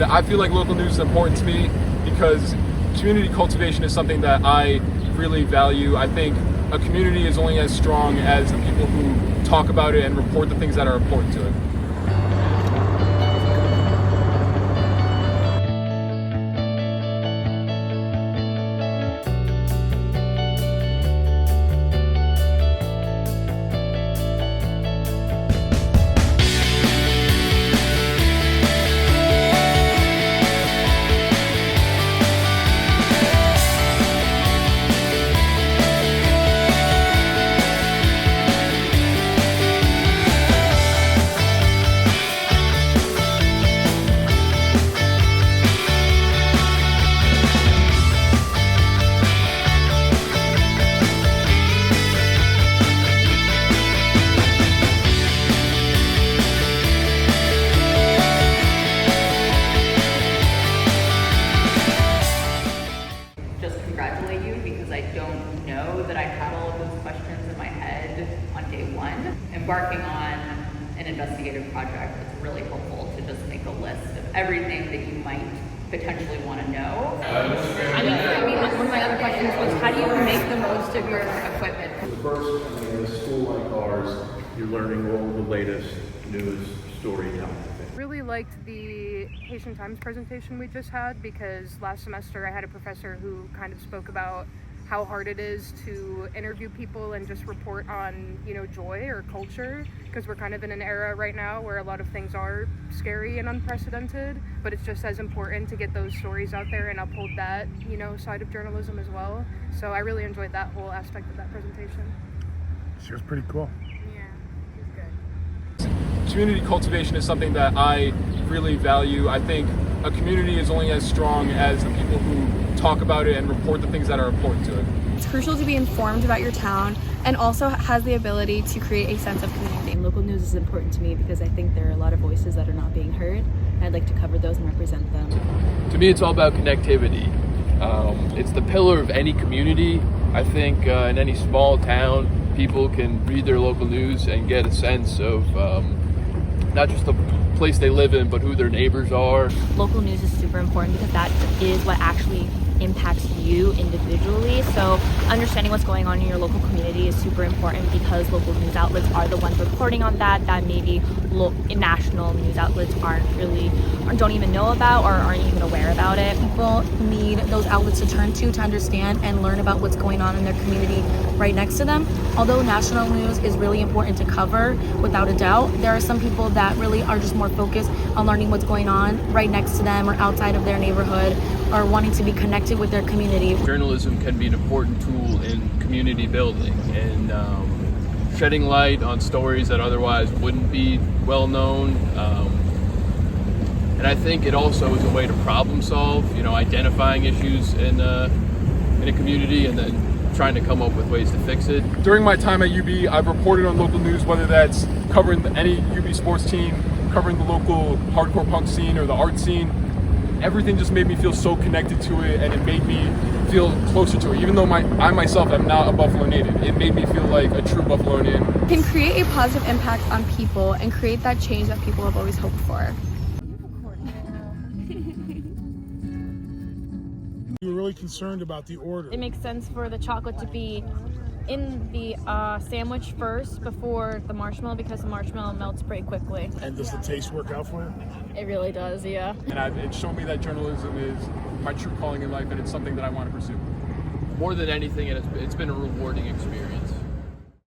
I feel like local news is important to me because community cultivation is something that I really value. I think a community is only as strong as the people who talk about it and report the things that are important to it. Congratulate you because I don't know that I had all of those questions in my head on day one. Embarking on an investigative project, it's really helpful to just make a list of everything that you might potentially want to know. One of my other questions was, how do you make the most of your equipment? First, in a school like ours, you're learning all the latest news storytelling. Really liked the Haitian Times presentation we just had because last semester I had a professor who kind of spoke about how hard it is to interview people and just report on, joy or culture, because we're kind of in an era right now where a lot of things are scary and unprecedented, but it's just as important to get those stories out there and uphold that, side of journalism as well. So I really enjoyed that whole aspect of that presentation. She was pretty cool. Yeah, it was good. Community cultivation is something that I really value. I think a community is only as strong as the people who talk about it and report the things that are important to it. It's crucial to be informed about your town and also has the ability to create a sense of community. And local news is important to me because I think there are a lot of voices that are not being heard, and I'd like to cover those and represent them. To me, it's all about connectivity. It's the pillar of any community. I think in any small town, people can read their local news and get a sense of not just the place they live in, but who their neighbors are. Local news is super important because that is what actually impacts you individually. So understanding what's going on in your local community is super important because local news outlets are the ones reporting on that maybe national news outlets don't even know about or aren't even aware about it. People need those outlets to turn to understand and learn about what's going on in their community right next to them. Although national news is really important to cover, without a doubt, there are some people that really are just more focused on learning what's going on right next to them or outside of their neighborhood or wanting to be connected with their community. Journalism can be an important tool in community building and shedding light on stories that otherwise wouldn't be well known. And I think it also is a way to problem solve, identifying issues in a community and then trying to come up with ways to fix it. During my time at UB, I've reported on local news, whether that's covering any UB sports team, covering the local hardcore punk scene or the art scene. Everything just made me feel so connected to it, and it made me feel closer to it. Even though I myself am not a Buffalo native, it made me feel like a true Buffalonian. Can create a positive impact on people and create that change that people have always hoped for. You were really concerned about the order. It makes sense for the chocolate to be in the sandwich first before the marshmallow because the marshmallow melts pretty quickly. And does the taste work out for you? It really does, yeah. And it showed me that journalism is my true calling in life, and it's something that I want to pursue. More than anything, it's been a rewarding experience.